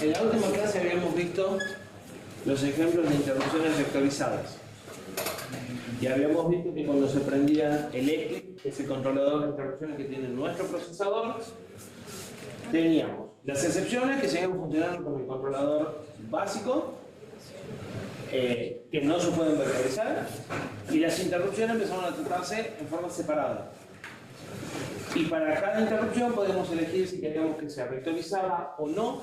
En la última clase habíamos visto los ejemplos de interrupciones vectorizadas. Y habíamos visto que cuando se prendía el ECLIC, ese controlador de interrupciones que tiene nuestro procesador, teníamos las excepciones que seguían funcionando con el controlador básico, que no se pueden vectorizar, y las interrupciones empezaron a tratarse en forma separada. Y para cada interrupción podemos elegir si queríamos que sea vectorizada o no.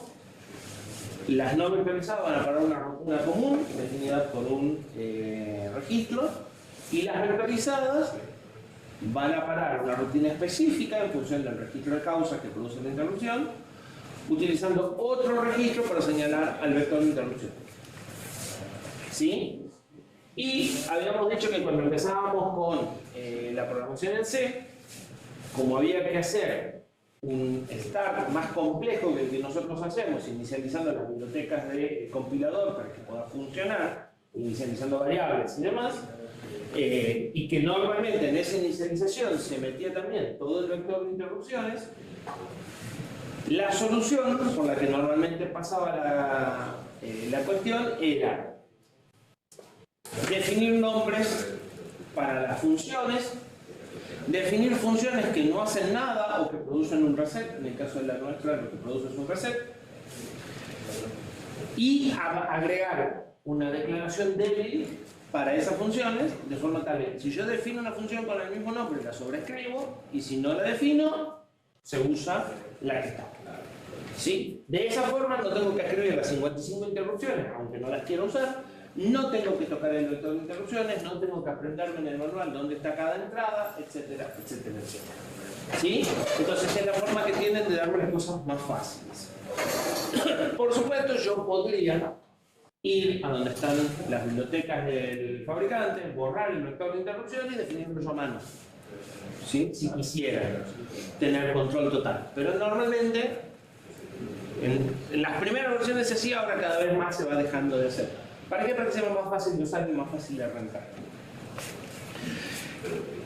Las no vectorizadas van a parar una rutina común, definida por un registro, y las vectorizadas van a parar una rutina específica en función del registro de causas que produce la interrupción, utilizando otro registro para señalar al vector de interrupción. ¿Sí? Y habíamos dicho que cuando empezábamos con la programación en C, como había que hacer un start más complejo que el que nosotros hacemos, inicializando las bibliotecas de compilador para que pueda funcionar, inicializando variables y demás, y que normalmente en esa inicialización se metía también todo el vector de interrupciones, la solución por la que normalmente pasaba la cuestión era definir nombres para las funciones, definir funciones que no hacen nada o que producen un reset, en el caso de la nuestra lo que produce es un reset, y agregar una declaración débil para esas funciones, de forma tal que si yo defino una función con el mismo nombre, la sobreescribo, y si no la defino, se usa la que está. ¿Sí? De esa forma no tengo que escribir las 55 interrupciones, aunque no las quiero usar, no tengo que tocar el vector de interrupciones, no tengo que aprenderme en el manual dónde está cada entrada, etcétera, etcétera, etcétera. ¿Sí? Entonces es la forma que tienen de darme las cosas más fáciles. Por supuesto, yo podría ir a donde están las bibliotecas del fabricante, borrar el vector de interrupción y definirlo yo a mano. ¿Sí? Si quisiera tener control total. Pero normalmente, en las primeras versiones se hacía, ahora cada vez más se va dejando de hacer. ¿Para qué? Para que sea más fácil de usar y más fácil de arrancar.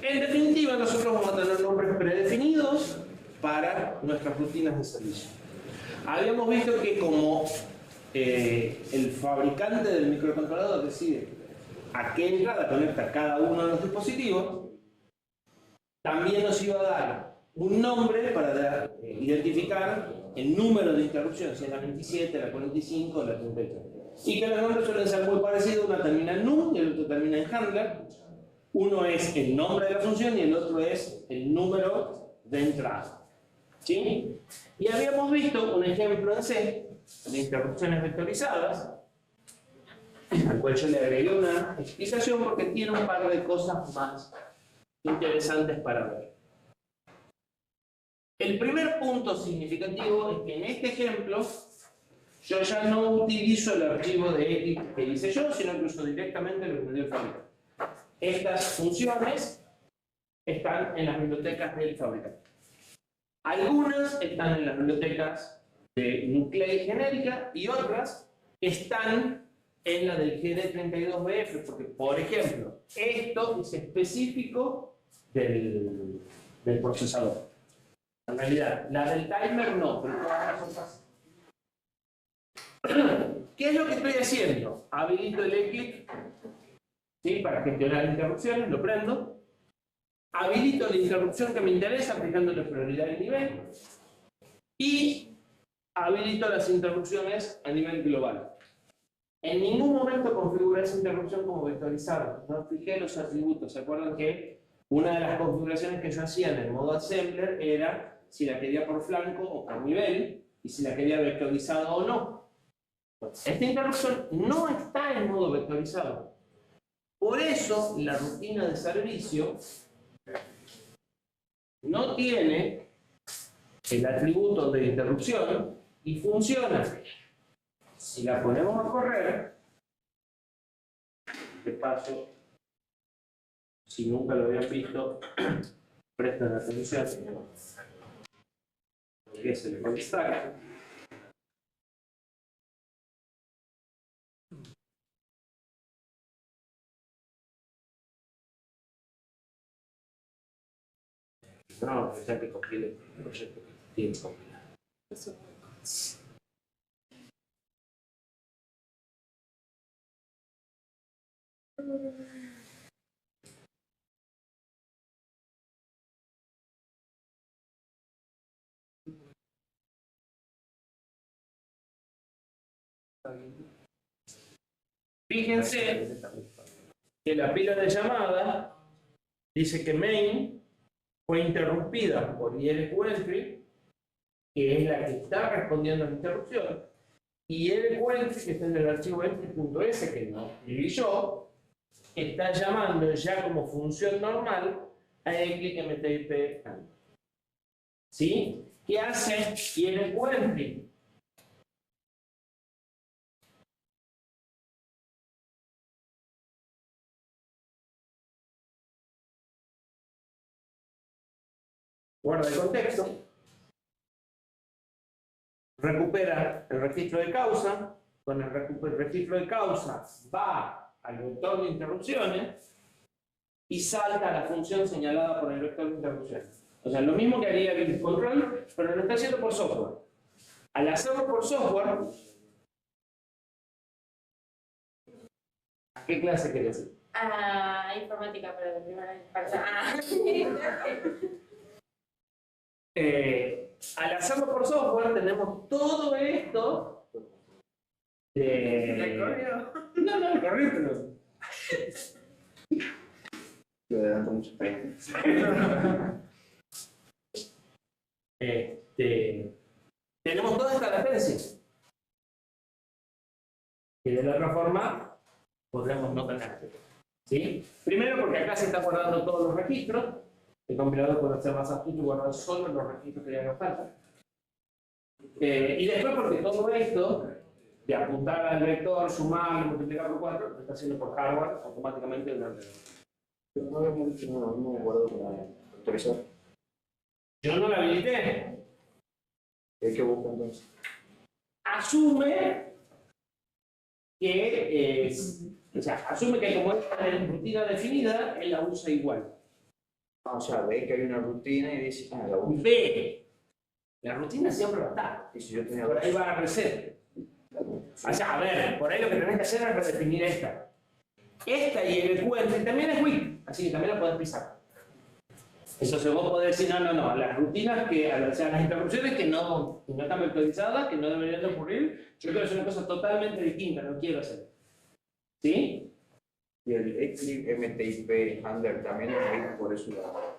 En definitiva, nosotros vamos a tener nombres predefinidos para nuestras rutinas de servicio. Habíamos visto que como el fabricante del microcontrolador decide a qué entrada conecta cada uno de los dispositivos, también nos iba a dar un nombre para identificar el número de interrupciones, si es la 27, la 45 o la 33. Y que los nombres suelen ser muy parecidos, una termina en NUM y el otro termina en handler. Uno es el nombre de la función y el otro es el número de entrada. ¿Sí? Y habíamos visto un ejemplo en C de interrupciones vectorizadas, al cual yo le agregué una explicación porque tiene un par de cosas más interesantes para ver. El primer punto significativo es que en este ejemplo yo ya no utilizo el archivo de X que hice yo, sino que uso directamente lo que me dio el fabricante. Estas funciones están en las bibliotecas del fabricante. Algunas están en las bibliotecas de Nuclei genérica y otras están en la del GD32BF, porque, por ejemplo, esto es específico del procesador. En realidad, la del timer no, pero todas las otras. ¿Qué es lo que estoy haciendo? Habilito el ECLIC, ¿sí? Para gestionar interrupciones, lo prendo. Habilito la interrupción que me interesa, aplicándole prioridad de nivel. Y habilito las interrupciones a nivel global. En ningún momento configuré esa interrupción como vectorizada. No fijé los atributos. ¿Se acuerdan que una de las configuraciones que yo hacía en el modo assembler era si la quería por flanco o por nivel y si la quería vectorizada o no? Esta interrupción no está en modo vectorizado. Por eso la rutina de servicio no tiene el atributo de interrupción y funciona. Si la ponemos a correr, de paso, si nunca lo habían visto, presten atención, que es el call stack. No, ya que compile el proyecto que tiene que compilar. Fíjense que la pila de llamada dice que main fue interrumpida por ILQentry, que es la que está respondiendo a la interrupción, y ILQentry, que está en el archivo entry.s, que no escribí yo, está llamando ya como función normal a eclick mtip. ¿Sí? ¿Qué hace ILQentry? Guarda el contexto, recupera el registro de causa, con el registro de causa va al vector de interrupciones y salta a la función señalada por el vector de interrupciones. O sea, lo mismo que haría el control, pero lo está haciendo por software. Al hacerlo por software, ¿a qué clase querés ir? Informática para la primera vez. Al hacerlo por software tenemos todo esto ¿El correo? No, el correo, pero... Yo adelanto mucha experiencia. Tenemos toda esta latencia que de la otra forma podremos no tener. ¿Sí? Primero porque acá se están guardando todos los registros. El compilador puede ser más astuto y guardar solo los registros que le hagan falta. Y después porque todo esto de apuntar al vector, sumar, multiplicar por 4, lo está haciendo por hardware automáticamente en el ordenador. Pero no habíamos dicho nada, no me guardo para actualizar. Yo no la habilité. ¿Qué buscar entonces? Asume que asume que como esta es rutina definida, él la usa igual. Ah, o sea, ve que hay una rutina y dice, la uso. B. La rutina siempre va a estar. Y si yo tenía Por ahí va a reset. O sea, a ver, por ahí lo que tenés que hacer es redefinir esta. Esta y el QWERTY también es WIC, así que también la podés pisar. Entonces vos podés decir, no, las rutinas o sea, las interrupciones que no están vectorizadas, que no deberían de ocurrir, yo quiero hacer una cosa totalmente distinta, no quiero hacer. ¿Sí? Y el eclipse mtip handler también es ahí, por eso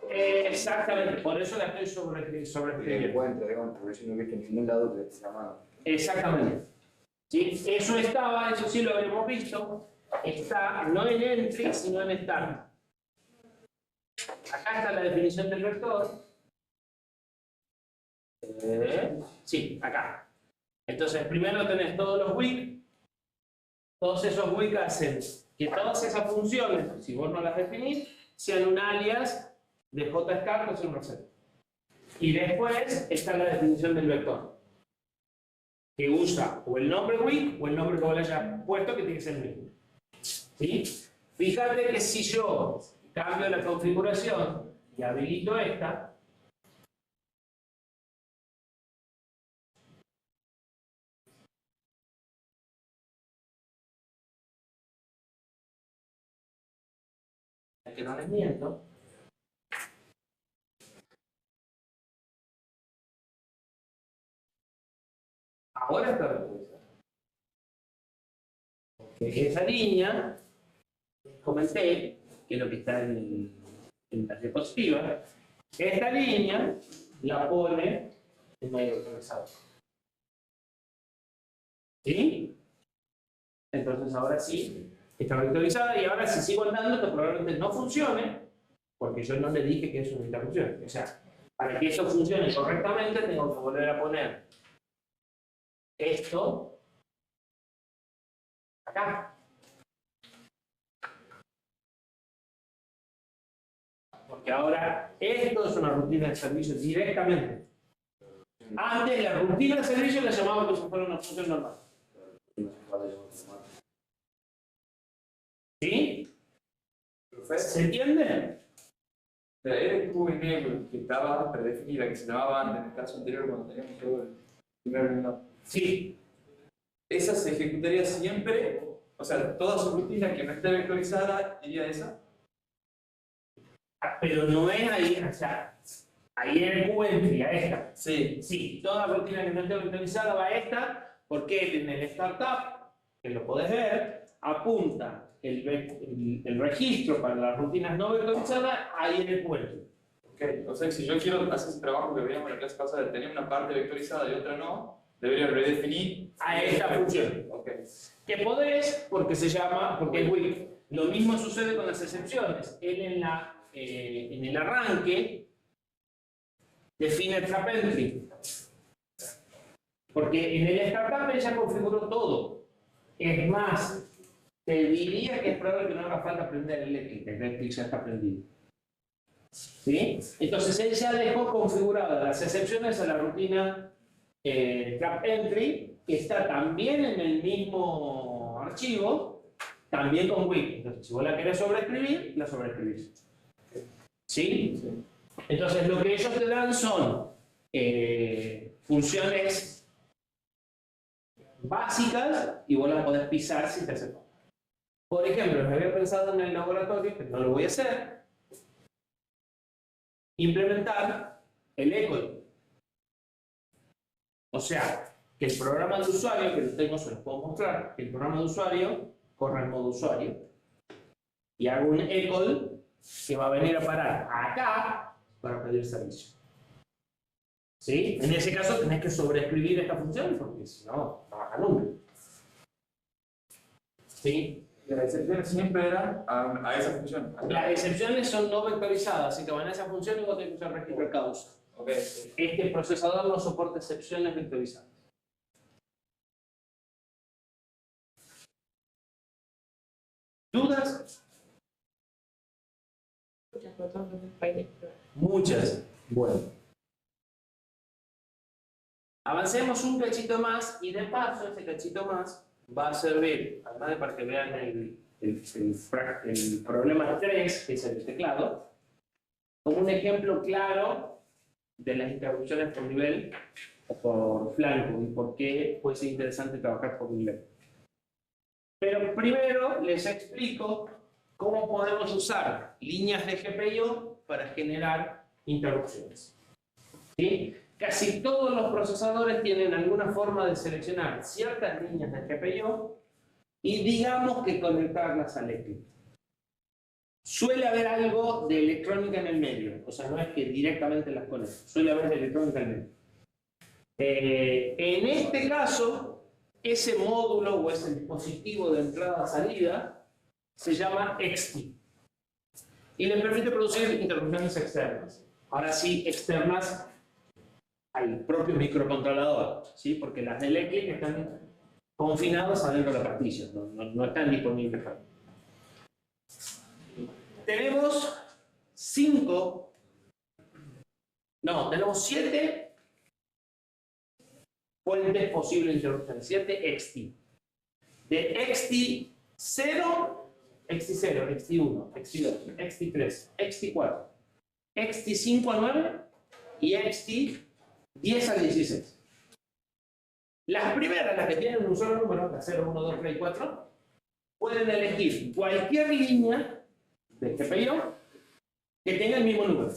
Exactamente, por eso la estoy el sobreescribiendo. encuentro, digamos, por eso no he visto en ningún lado que esté llamado. Exactamente. ¿Sí? Eso sí lo habíamos visto, está no en entry, sino en start. Acá está la definición del vector. Sí, acá. Entonces, primero tenés todos los WIC. Todos esos WIC hacen que todas esas funciones, si vos no las definís, sean un alias de JSCAR o un reset. Y después está la definición del vector, que usa o el nombre WIC o el nombre que vos le hayas puesto, que tiene que ser el mismo. ¿Sí? Fíjate que si yo cambio la configuración y habilito esta, que no les miento, ahora está vectorizada. Porque esa línea, comenté, que es lo que está en la diapositiva, esta línea la pone en medio vectorizado. ¿Sí? Entonces ahora sí está vectorizada y ahora si sigo andando, esto probablemente no funcione, porque yo no le dije que es una interrupción. O sea, para que esto funcione correctamente, tengo que volver a poner esto acá. Porque ahora esto es una rutina de servicio directamente. Antes la rutina de servicio la llamábamos como si fuera una función normal. ¿Sí? ¿Se entiende? Era el enable que estaba predefinida, que se llamaba antes, en el caso anterior cuando teníamos todo No. Sí. Esa se ejecutaría siempre, o sea, toda su rutina que no esté vectorizada iría esa. Pero no es ahí, o sea, ahí en el QEntry, a esta. Sí. Sí, toda rutina que no esté vectorizada va a esta, porque en el startup, que lo podés ver, apunta el registro para las rutinas no vectorizadas ahí en el QEntry. Ok, o sea, si yo quiero hacer ese trabajo que veíamos en la clase pasada de tener una parte vectorizada y otra no, debería redefinir A esta función. Ok. Que podés, porque se llama, porque es weak. Lo mismo sucede con las excepciones. Él en el arranque define el trap entry. Porque en el startup ella configuró todo. Es más, te diría que es probable que no haga falta aprender eléctrica, el eléctrica ya está aprendido. ¿Sí? Entonces él ya dejó configuradas las excepciones a la rutina trap entry, que está también en el mismo archivo, también con wiki. Entonces, si vos la querés sobreescribir, la sobreescribís. ¿Sí? Sí. Entonces, lo que ellos te dan son funciones básicas y vos las podés pisar si te hace falta. Por ejemplo, me había pensado en el laboratorio, que no lo voy a hacer, implementar el eco. O sea, que el programa de usuario, que lo tengo, se los puedo mostrar, que el programa de usuario corre en modo usuario y hago un echo que va a venir a parar acá para pedir servicio. ¿Sí? En ese caso tenés que sobreescribir esta función porque si no, no trabaja nunca. ¿Sí? Las excepciones siempre eran a esa función. Las excepciones son no vectorizadas, así que van a esa función y vos tenés que usar registro causa. Ok. Este procesador no soporta excepciones vectorizadas. ¿Dudas? Muchas. Bueno. Avancemos un cachito más y de paso ese cachito más va a servir, además de para que vean el problema 3, que es el teclado, como un ejemplo claro de las interrupciones por nivel o por flanco y por qué puede ser interesante trabajar por nivel. Pero primero les explico cómo podemos usar líneas de GPIO para generar interrupciones. ¿Sí? Casi todos los procesadores tienen alguna forma de seleccionar ciertas líneas de GPIO y digamos que conectarlas al eléctrico. Suele haber algo de electrónica en el medio, o sea, no es que directamente las conecte, suele haber de electrónica en el medio. En este caso, ese módulo o ese dispositivo de entrada-salida se llama XT y le permite producir interrupciones externas. Ahora sí, externas al propio microcontrolador, ¿sí? Porque las del ECLIC están confinadas adentro de la pastilla, no están disponibles. Tenemos 7 fuentes posibles de interrupción, 7 XT. De XT0, XT0, XT1, XT2, XT3, XT4, XT5 a 9 y XT10 a 16. Las primeras, las que tienen un solo número, la 0, 1, 2, 3 y 4, pueden elegir cualquier línea de GPIO que tenga el mismo número.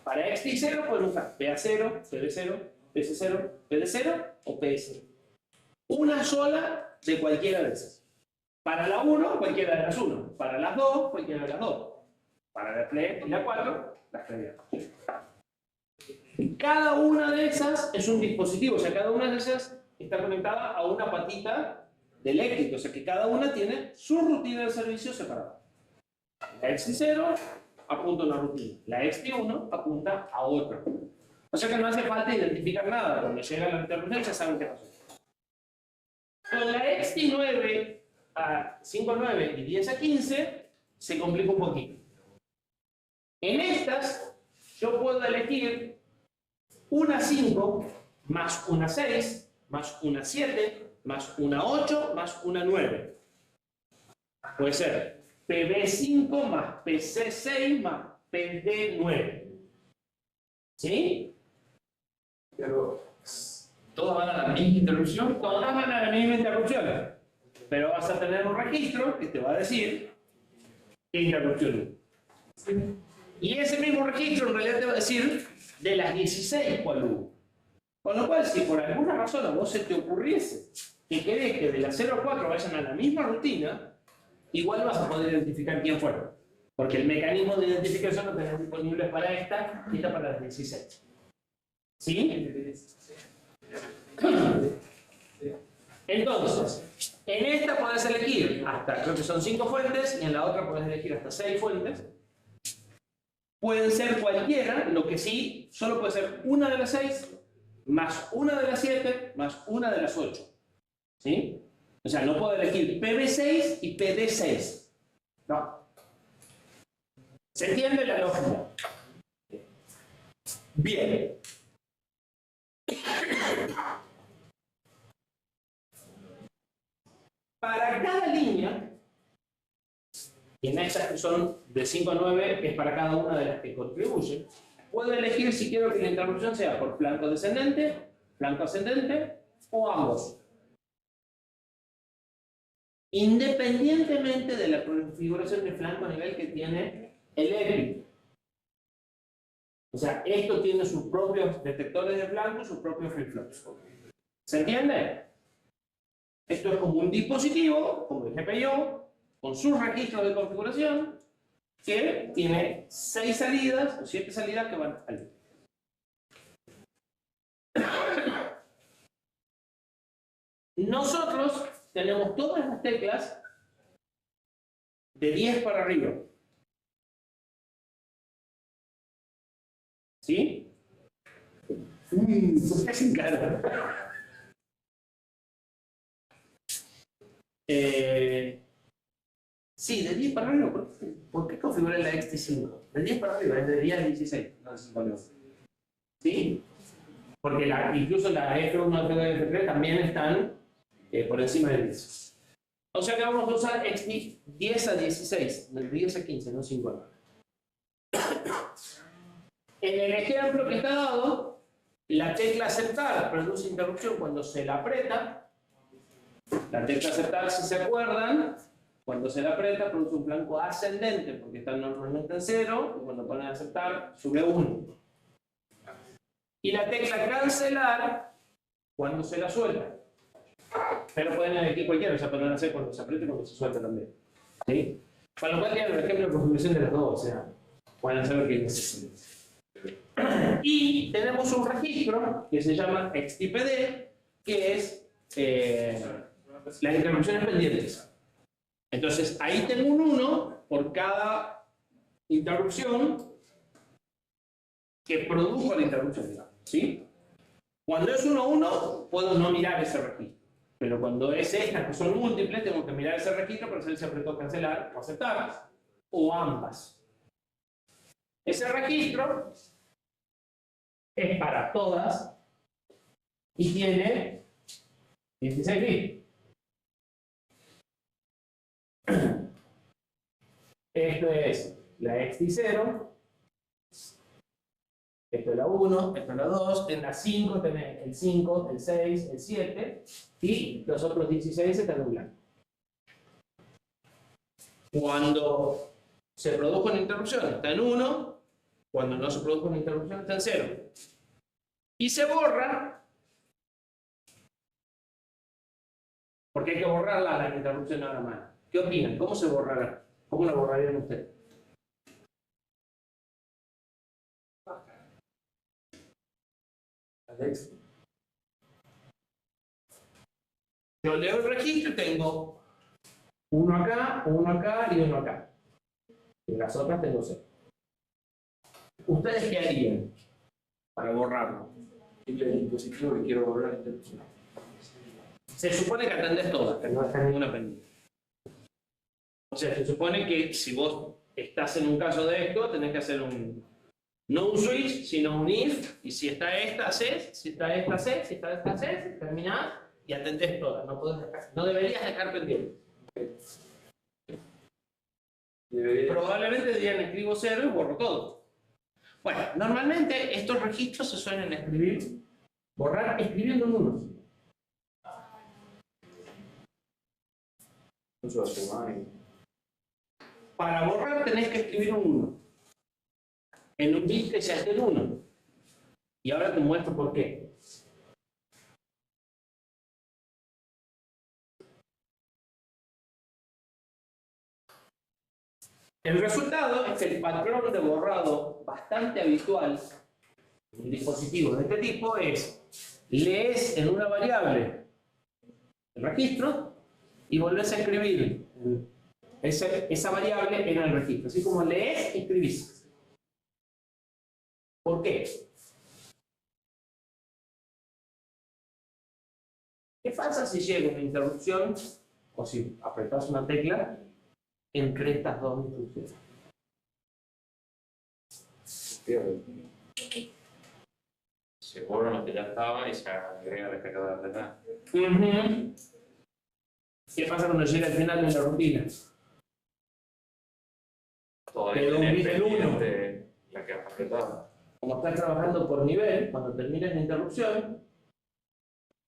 Para XT0 pueden usar PA0, PB0, PS0, PD0 o PS0. Una sola de cualquiera de esas. Para la 1, cualquiera de las 1. Para las 2, cualquiera de las 2. Para la 3 y la 4, las 3. Cada una de esas es un dispositivo, o sea, cada una de esas está conectada a una patita de eléctrico, o sea que cada una tiene su rutina de servicio separada. La XT0 apunta a una rutina, la XT1 apunta a otra. O sea que no hace falta identificar nada, cuando llega la interrupción ya saben qué pasó. Con la XT9 a 5.9 y 10 a 15 se complica un poquito. En estas yo puedo elegir una 5 más una 6 más una 7 más una 8 más una 9. Puede ser PB5 más PC6 más PD9. ¿Sí? Pero ¿Todas van a la misma interrupción? Todas van a la misma interrupción. Pero vas a tener un registro que te va a decir qué interrupción es. Y ese mismo registro en realidad te va a decir de las 16 cuál hubo. Con lo cual, si por alguna razón a vos se te ocurriese que querés que de la 0 a 4 vayan a la misma rutina, igual vas a poder identificar quién fueron. Porque el mecanismo de identificación lo tenés disponible para esta y esta para las 16. ¿Sí? Entonces, en esta podés elegir hasta, creo que son 5 fuentes, y en la otra podés elegir hasta 6 fuentes. Pueden ser cualquiera, lo que sí, solo puede ser una de las 6, más una de las 7, más una de las 8. ¿Sí? O sea, no puedo elegir PB6 y PD6. No. ¿Se entiende la lógica? Bien. Para cada línea, y en estas que son de 5 a 9, que es para cada una de las que contribuyen, puedo elegir si quiero que la interrupción sea por flanco descendente, flanco ascendente o ambos. Independientemente de la configuración de flanco a nivel que tiene el EPI. O sea, esto tiene sus propios detectores de flanco, sus propios flip-flops. ¿Se entiende? Esto es como un dispositivo, como el GPIO, con sus registros de configuración, que tiene 6 salidas o 7 salidas que van al EPI. Nosotros tenemos todas las teclas de 10 para arriba. ¿Sí? ¿Qué sin cara? Sí, de 10 para arriba. ¿Por qué configuré la XT5? De 10 para arriba, es de 10 a 16. No, ¿sí? Porque incluso la F1, F2 y F3 también están por encima de 10. O sea que vamos a usar XT 10 a 16, de 10 a 15, no 5 a 9. En el ejemplo que está dado, la tecla aceptar produce interrupción cuando se la aprieta. La tecla aceptar, si se acuerdan, cuando se la aprieta produce un flanco ascendente porque está normalmente en 0, y cuando ponen aceptar sube 1. Y la tecla cancelar cuando se la suelta. Pero pueden elegir cualquiera, o sea, pueden hacer cuando se aprieta y cuando se suelta también. ¿Sí? Para lo cual tienen el ejemplo de configuración de las dos, o sea, pueden hacer lo que necesiten. Y tenemos un registro que se llama XTPD, que es las interrupciones pendientes. Entonces, ahí tengo un 1 por cada interrupción que produjo la interrupción. ¿Sí? Cuando es 1-1, puedo no mirar ese registro. Pero cuando es estas que son múltiples, tengo que mirar ese registro para saber si apretó cancelar o aceptar, o ambas. Ese registro es para todas y tiene 16 bits. Esto es la XT0, esto es la 1, esto es la 2, en la 5 tenés el 5, el 6, el 7 y los otros 16 están en blanco. Cuando se produjo una interrupción está en 1, cuando no se produjo una interrupción está en 0. Y se borra, porque hay que borrarla la interrupción a la mano. ¿Qué opinan? ¿Cómo se borrará? ¿Cómo la borrarían ustedes? Alex. Yo leo el registro y tengo uno acá y uno acá. En las otras tengo 0. ¿Ustedes qué harían para borrarlo? El dispositivo que quiero borrar la interrupción. Se supone que atendés todas, que no dejas ninguna pendiente. O sea, se supone que si vos estás en un caso de esto, tenés que hacer no un switch, sino un if, y si está esta, haces, si está esta, haces, si está esta, haces, terminás y atendés todas. No deberías dejar pendiente. Probablemente dirían escribo 0 y borro todo. Bueno, normalmente estos registros se suelen escribir Borrar escribiendo un 1. Eso hace mal. Para borrar tenés que escribir un 1. En un bit que ya esté el 1. Y ahora te muestro por qué. El resultado es que el patrón de borrado bastante habitual en un dispositivo de este tipo es: lees en una variable el registro y volvés a escribir esa variable en el registro. Así como lees, escribís. ¿Por qué? ¿Qué pasa si llega una interrupción o si apretás una tecla entre estas dos instrucciones? Pierde. Se borra lo que ya estaba y se agrega la carga de verdad. ¿Qué pasa cuando llega al final de la rutina? Todavía Quedó un tenés bit del uno. pendiente la que has apretado. Como estás trabajando por nivel, cuando termines la interrupción,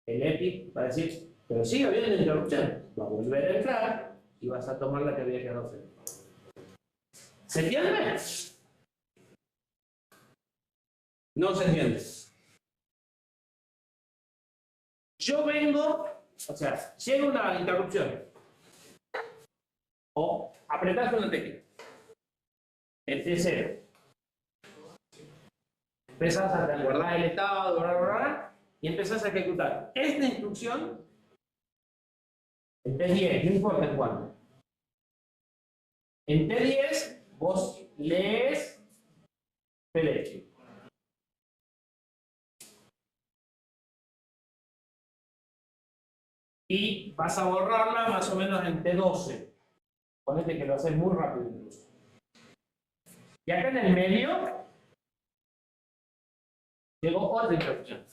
el EPI va a decir, pero sigue habiendo interrupción. Va a volver a entrar y vas a tomar la que había quedado frente. ¿Se entiende? No se entiende. Yo vengo, o sea, llega una interrupción. O apretás una tecla. El T0. Empezás a guardar el estado, y empezás a ejecutar esta instrucción en T10, no importa en cuánto. En T10 vos lees T. Y vas a borrarla más o menos en T12. Ponete que lo haces muy rápido incluso. Y acá en el medio llegó otra interrupción.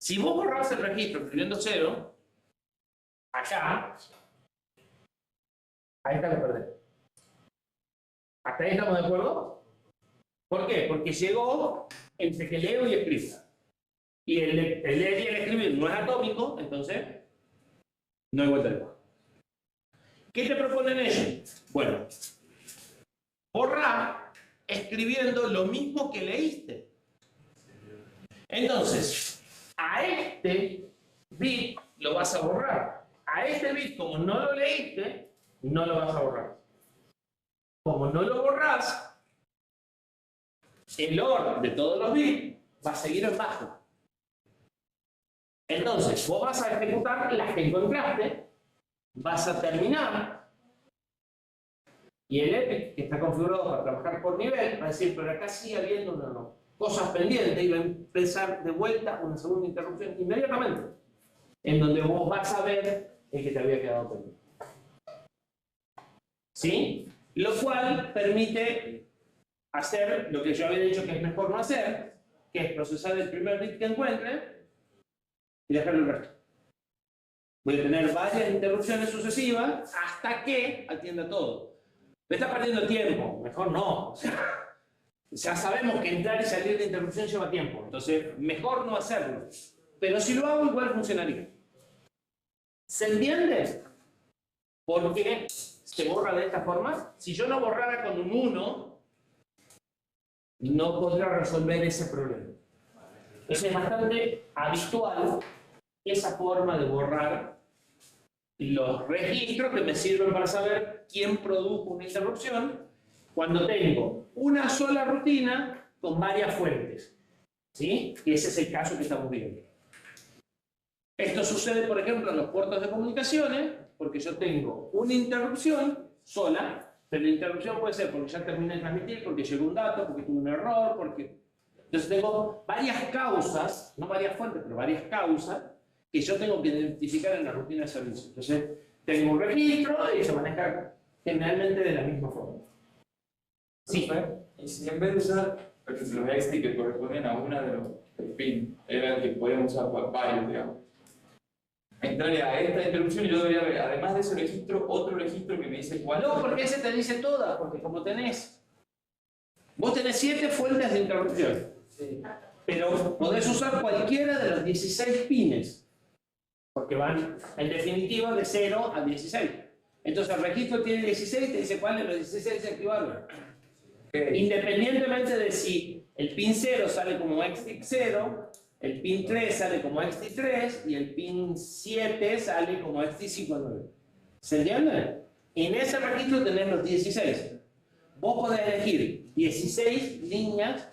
Si vos borrás el registro escribiendo 0, acá, ahí está lo perdés. ¿Hasta ahí estamos de acuerdo? ¿Por qué? Porque llegó entre que leo y escribo. Y el leer y el escribir no es atómico, entonces no hay vuelta de hoja. ¿Qué te proponen ellos? Bueno, borrar escribiendo lo mismo que leíste. Entonces, a este bit lo vas a borrar. A este bit, como no lo leíste, no lo vas a borrar. Como no lo borrás, el OR de todos los bits va a seguir en bajo. Entonces, vos vas a ejecutar las que encontraste, vas a terminar, y el EPIC, que está configurado para trabajar por nivel, va a decir, pero acá sigue habiendo cosas pendientes, y va a empezar de vuelta una segunda interrupción inmediatamente, en donde vos vas a ver el que te había quedado pendiente. ¿Sí? Lo cual permite hacer lo que yo había dicho que es mejor no hacer, que es procesar el primer bit que encuentre y dejarlo el resto. Voy a tener varias interrupciones sucesivas hasta que atienda todo. Me está perdiendo tiempo, mejor no. Ya sabemos que entrar y salir de interrupción lleva tiempo, entonces mejor no hacerlo. Pero si lo hago, igual funcionaría. ¿Se entiende? ¿Por qué se borra de esta forma? Si yo lo borrara con un 1, no podría resolver ese problema. Entonces es bastante habitual esa forma de borrar los registros que me sirven para saber quién produjo una interrupción cuando tengo una sola rutina con varias fuentes. ¿Sí? Y ese es el caso que estamos viendo. Esto sucede, por ejemplo, en los puertos de comunicaciones, porque yo tengo una interrupción sola, pero la interrupción puede ser porque ya terminé de transmitir, porque llegó un dato, porque tuve un error, porque... Entonces tengo varias causas, no varias fuentes, pero varias causas, que yo tengo que identificar en la rutina de servicio. Entonces, tengo un registro y se maneja generalmente de la misma forma. Sí. Y si en vez de usar los EXTI que corresponden a una de los pins, era que podemos usar varios, digamos. Entraría a esta interrupción y yo debería ver, además de ese registro, otro registro que me dice cuál. No, porque ese te dice todas, porque como tenés... Vos tenés 7 fuentes de interrupción. Sí. pero podés usar cualquiera de los 16 pines, porque van en definitiva de 0 a 16. Entonces el registro tiene 16, te dice cuál de los 16 se activaron. Independientemente de si el pin 0 sale como XTIC 0, el pin 3 sale como XTIC 3 y el pin 7 sale como XTIC 59. ¿Se entiende? En ese registro tenés los 16. Vos podés elegir 16 líneas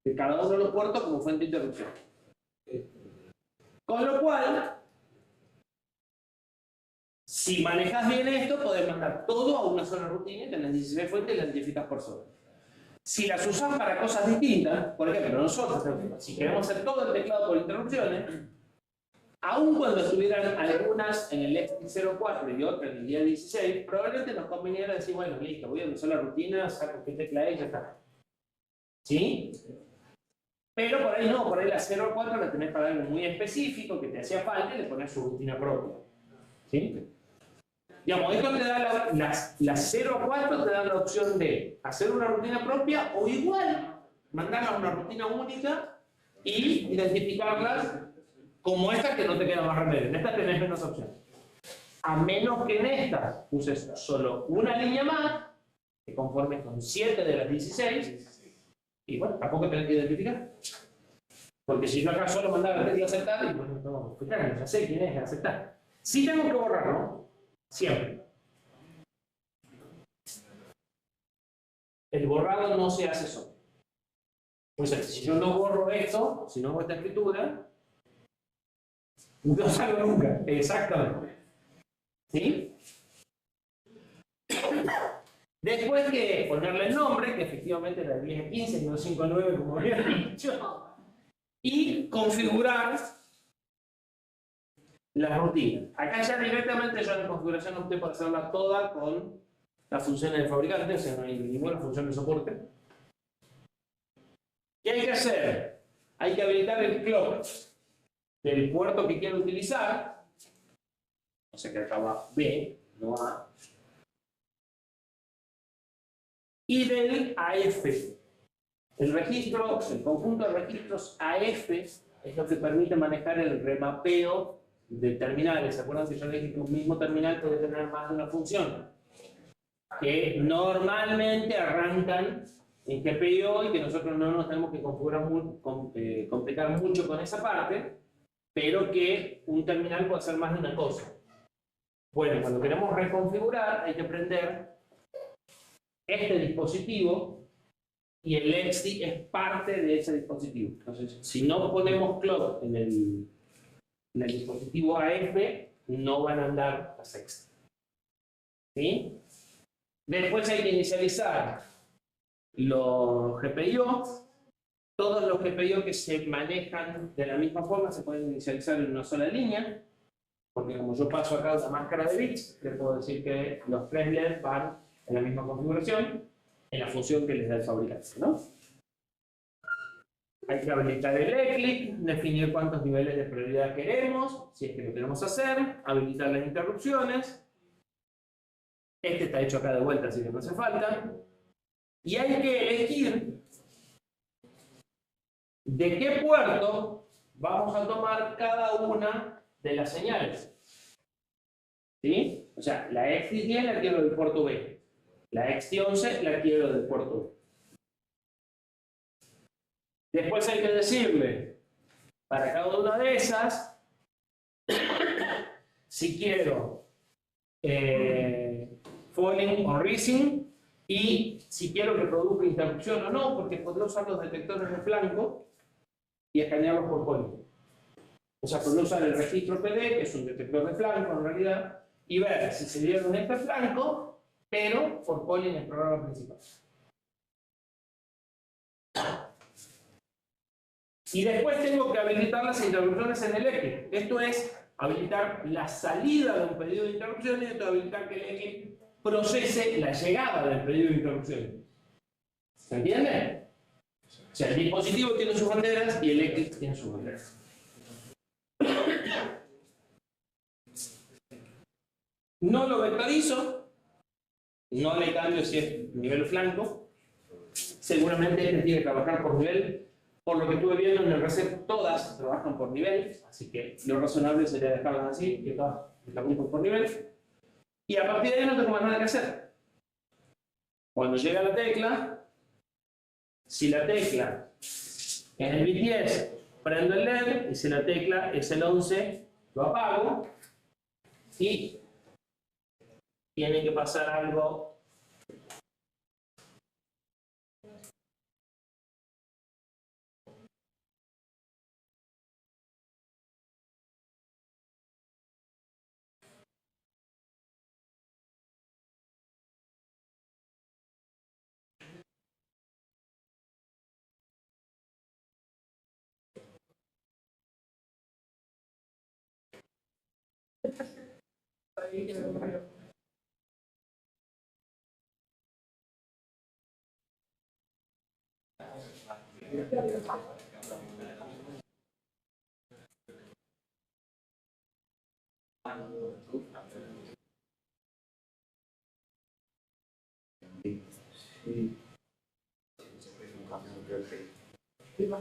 de cada uno de los puertos como fuente de interrupción. Con lo cual, si manejas bien esto, podés mandar todo a una sola rutina y tenés 16 fuentes y las identificas por zona. Si las usas para cosas distintas, por ejemplo, nosotros, si queremos hacer todo el teclado por interrupciones, aun cuando estuvieran algunas en el XT04 y otras en el día 16, probablemente nos conveniera decir, bueno, listo, voy a usar la rutina, saco qué tecla es y ya está. ¿Sí? Pero por ahí no, por ahí la 04 la tenés para algo muy específico que te hacía falta y le pones su rutina propia. ¿Sí? Digamos, esto te da la 04 te da la opción de hacer una rutina propia o igual mandarla a una rutina única y identificarlas como estas que no te queda más remedio. En estas tenés menos opciones. A menos que en estas uses solo una línea más, que conforme con 7 de las 16, y bueno, tampoco tenés que identificar. Porque si yo acá solo mandaba la tecla aceptar, y bueno, no, claro, ya sé quién es aceptar. Sí tengo que borrarlo, siempre. El borrado no se hace solo. O sea, si yo no borro esto, si no hago esta escritura, no salgo nunca. Exactamente. ¿Sí? Después que ponerle el nombre, que efectivamente era de 10 a 15 y no 5 a 9 como había dicho, y configurar la rutina. Acá ya directamente yo en la configuración opté por hacerla toda con las funciones del fabricante, o sea, no hay ninguna función de soporte. ¿Qué hay que hacer? Hay que habilitar el clock del puerto que quiero utilizar, o sea que acá va B, no A, y del AF. El registro, el conjunto de registros AF es lo que permite manejar el remapeo de terminales. ¿Se acuerdan que yo les dije que un mismo terminal puede tener más de una función? Que normalmente arrancan en GPIO y que nosotros no nos tenemos que configurar complicar mucho con esa parte, pero que un terminal puede hacer más de una cosa. Bueno, cuando queremos reconfigurar hay que prender este dispositivo y el XT es parte de ese dispositivo. Entonces, si no ponemos clock en el dispositivo AF, no van a andar las XT. ¿Sí? Después hay que inicializar los GPIO. Todos los GPIO que se manejan de la misma forma se pueden inicializar en una sola línea, porque como yo paso acá la máscara de bits, le puedo decir que los 3 LEDs van en la misma configuración, en la función que les da el fabricante, ¿no? Hay que habilitar el ECLIC, definir cuántos niveles de prioridad queremos, si es que lo queremos hacer, habilitar las interrupciones. Este está hecho acá de vuelta, así que no hace falta. Y hay que elegir de qué puerto vamos a tomar cada una de las señales. ¿Sí? O sea, la XT10 la quiero del puerto B. La XT11 la quiero del puerto B. Después hay que decirle, para cada una de esas, si quiero falling o rising, y si quiero que produzca interrupción o no, porque podría usar los detectores de flanco y escanearlos por falling. O sea, podría usar el registro PD, que es un detector de flanco en realidad, y ver si se dieron este flanco, pero por falling en el programa principal. Y después tengo que habilitar las interrupciones en el ECLIC. Esto es habilitar la salida de un pedido de interrupciones y esto es habilitar que el ECLIC procese la llegada del pedido de interrupciones. ¿Se entiende? O sea, el dispositivo tiene sus banderas y el ECLIC tiene sus banderas. No lo vectorizo, no le cambio si es nivel flanco. Seguramente este tiene que trabajar por nivel. Por lo que estuve viendo en el RECEP, todas trabajan por nivel, así que lo razonable sería dejarlas así, que todas trabajan por nivel. Y a partir de ahí no tengo más nada que hacer. Cuando llega la tecla, si la tecla es el bit 10, prendo el LED, y si la tecla es el 11, lo apago. Y tiene que pasar algo. Sí. Un cambio de sí. Típico.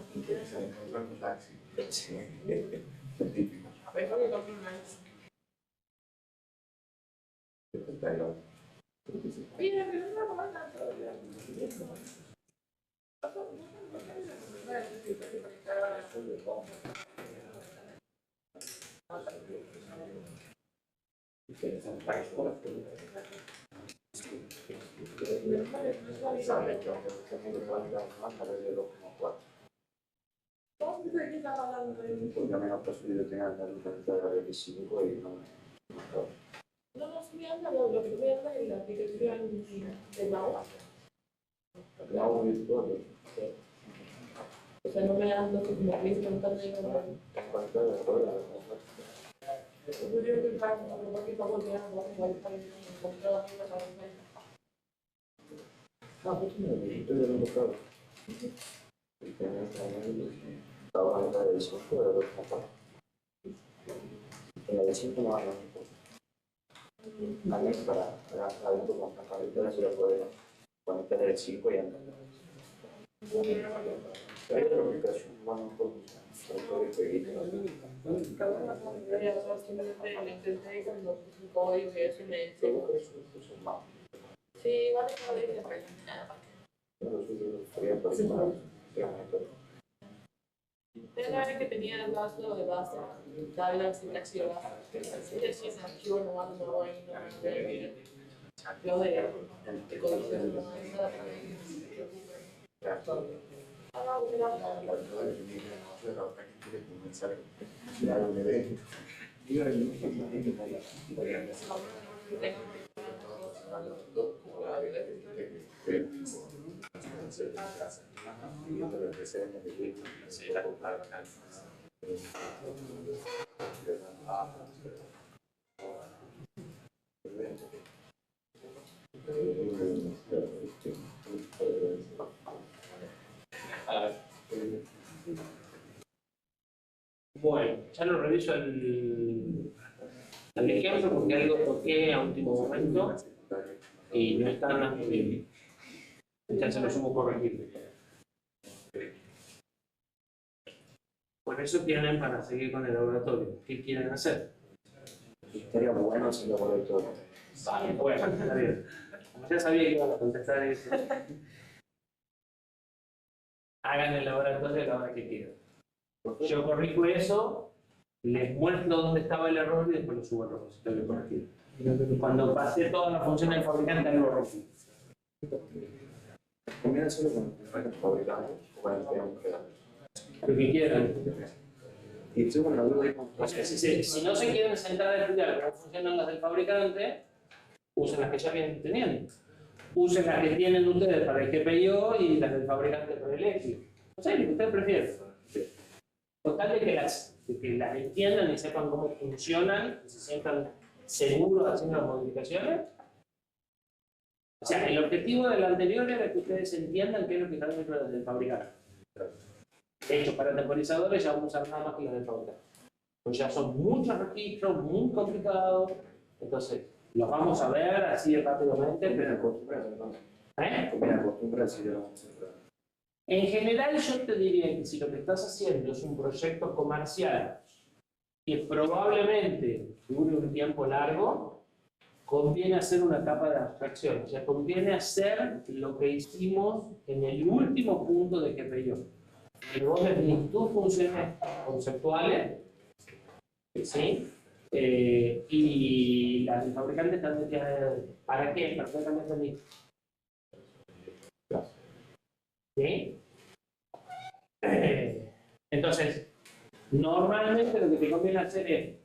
Porque a mí me ha pasado yo tenía la licencia de 25 y no. No, no, sí me anda, lo que me anda es la aplicación de Mau. La hago virtual. O sea, no me anda como que me están llegando. Yo digo que para un poquito volteando, igual para encontrar la cabeza. Ah, pues sí, estoy de lo claro. Y tenía estaba en la de 5 de los papás. En la de 5 no van a también para adentro con la cabeza se la puede conectar el 5 y andar. Hay otra aplicación, bueno, pues, para el peguito. Le intenté cuando puse un código y eso me dice. Sí, vale, vale. Pero la vez que tenía el vaso de base, estaba viendo si me activaba. Si es archivo nomás, no hay lo de condiciones, no hay nada para Bueno, ya lo reviso el ejemplo porque algo toqué a último momento y no está nada muy bien. Ya se lo sumo corregir. Por eso tienen para seguir con el laboratorio. ¿Qué quieren hacer? Estaría bueno si lo laboratorio. Vale, bueno, está bien. Como ya sabía que iban a contestar eso, hagan el laboratorio a la hora que quieran. Yo corrijo eso, les muestro dónde estaba el error y después lo subo al repositorio corregido. Cuando pasé todas las funciones del fabricante, lo rompí. Conviene hacerlo con el fabricante o con el cliente. Lo que quieran. Y tengo una duda ahí con O sea, si no se quieren sentar a estudiar cómo funcionan las del fabricante, usen las que ya vienen teniendo. Usen las que tienen ustedes para el GPIO y las del fabricante para el EXI. O sea, lo que ustedes prefieren. Total de que las entiendan y sepan cómo funcionan, y se sientan seguros haciendo las modificaciones. O sea, el objetivo del anterior era que ustedes entiendan qué es lo que está dentro del fabricante. De hecho, para temporizadores ya vamos a usar nada más que las del fabricante. Pues ya son muchos registros, muy complicados. Entonces, los vamos a ver así rápidamente, pero... Mira, acostumbrarse yo no sé. En general yo te diría que si lo que estás haciendo es un proyecto comercial que probablemente dure un tiempo largo, conviene hacer una capa de abstracción. O sea, conviene hacer lo que hicimos en el último punto de GPIO. Que vos definís tus funciones conceptuales, ¿sí? Y las del fabricante están metidas. ¿Para qué? Perfectamente listo. ¿Sí? Entonces, normalmente lo que te conviene hacer es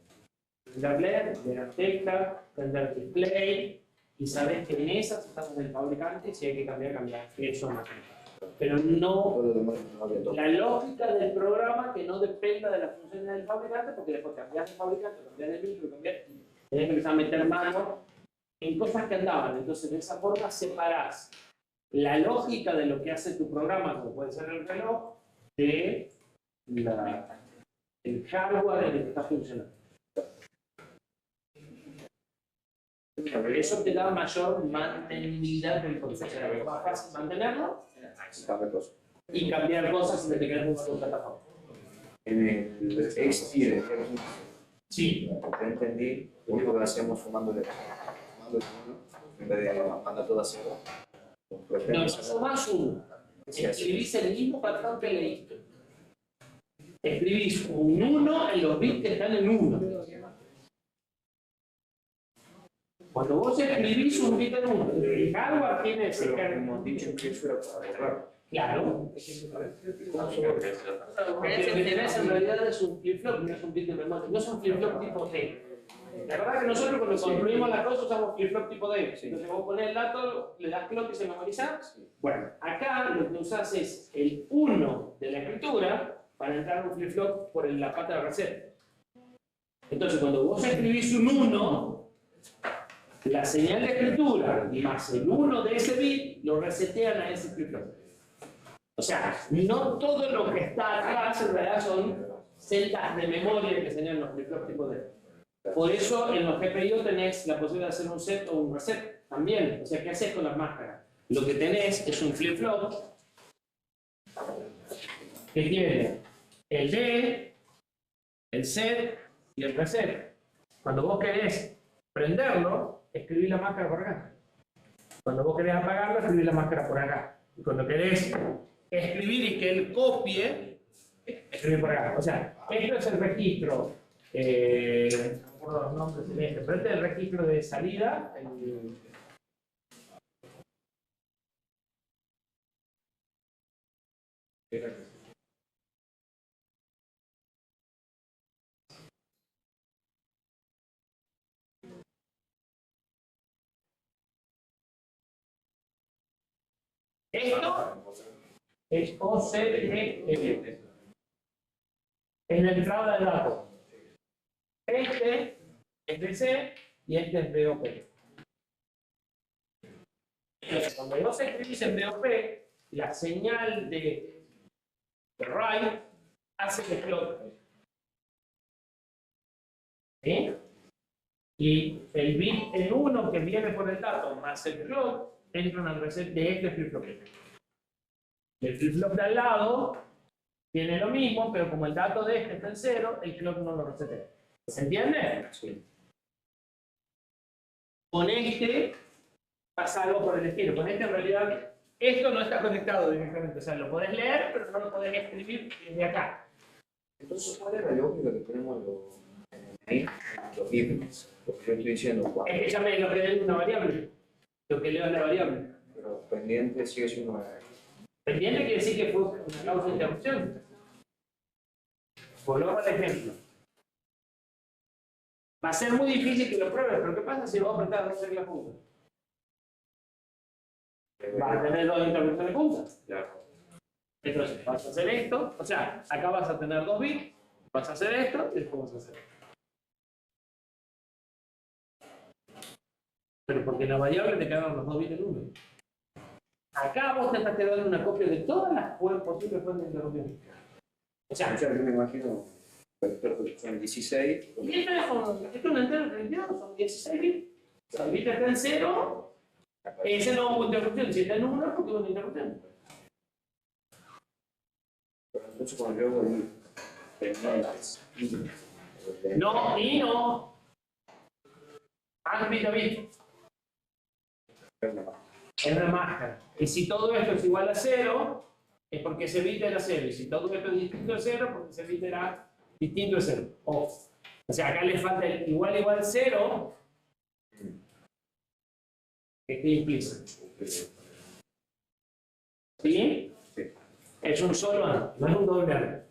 prender LED, ver teclas, prender display, y sabes que en esas estamos del fabricante, si hay que cambiar, eso no. Pero no, Todo lo demás no había todo. la lógica del programa que no dependa de las funciones del fabricante, porque después cambias de fabricante, cambias de micro, tenés que empezar a meter mano en cosas que andaban. Entonces, de esa forma separás la lógica de lo que hace tu programa, como puede ser el reloj, de el hardware en el que está funcionando. Eso te da mayor mantenibilidad del concepto. Es más fácil mantenerlo y cambiar cosas si te quedas con una plataforma. En el XT, Sí. te entendí, lo único que hacemos sumándole uno, en vez de mandar todo a cero. No sumás uno. Escribís el mismo patrón que leíste. Escribís un 1 en los bits que están en 1. Cuando vos escribís un bit en 1, el hardware tiene ese Hemos dicho que eso era para borrar. claro. Porque lo que tenés en realidad es un flip-flop, no es un bit de memoria. No es un flip-flop tipo D. La verdad que nosotros cuando construimos las cosas usamos flip-flop tipo D. Entonces vos ponés el dato, le das clock y se memoriza. Bueno, acá lo que usás es el 1 de la escritura para entrar en un flip-flop por la pata de reset. Entonces cuando vos escribís un 1, la señal de escritura más el 1 de ese bit lo resetean a ese flip-flop. O sea, no todo lo que está atrás en realidad son celdas de memoria que señalan los flip-flop tipo D. Por eso en los GPIO tenés la posibilidad de hacer un set o un reset también. O sea, ¿qué haces con las máscaras? Lo que tenés es un flip-flop que tiene el D, el set y el reset. Cuando vos querés prenderlo, escribís la máscara por acá. Cuando vos querés apagarlo, escribís la máscara por acá. Y cuando querés escribir y que él copie, escribís por acá. O sea, esto es el registro. No me acuerdo los nombres en este, pero este es el registro de salida. Esto es OCDL. Es la entrada de datos. Este es DC y este es BOP. Entonces, cuando vos escribís en BOP, la señal de write hace que explote. ¿Sí? Y el bit en 1 que viene por el dato más el clock entra en el reset de este flip-flop. El flip-flop de al lado tiene lo mismo, pero como el dato de este está en 0, el clock no lo resetea. ¿Se entiende? Sí. Con este pasa algo por el estilo. Con este en realidad esto no está conectado directamente. O sea, lo podés leer, pero no lo podés escribir desde acá. Entonces, ¿cuál es la lógica que tenemos los bits? Porque yo estoy diciendo Es cuando, que ya me lo que leo es una variable. Lo que leo es la variable. pero pendiente sigue siendo una. Pendiente quiere decir que fue una causa de interrupción. Volvamos al ejemplo. Va a ser muy difícil que lo pruebes, pero ¿qué pasa si vos apretás dos teclas juntas? Vas a tener dos interrupciones juntas. Entonces, vas a hacer esto, o sea, acá vas a tener 2 bits, vas a hacer esto y después vas a hacer esto. Pero porque en la variable te quedaron los 2 bits en 1. Acá vos te estás quedando una copia de todas las posibles fuentes de interrupción. O sea, Yo me imagino, son 16. y esto es una entera de 32, son 16 bits. Si el bit está en 0, ese no hubo interrupción. Si está en 1, porque hubo una interrupción. Entonces cuando yo voy No, y no. Bit a bit. Es una máscara. Y si todo esto es igual a 0, es porque ese bit era 0. Y si todo esto es distinto a 0, porque ese bit era distinto a 0. O sea, acá le falta el igual igual 0. Que esté implícito. ¿Sí? Es un solo AND, no es un doble AND.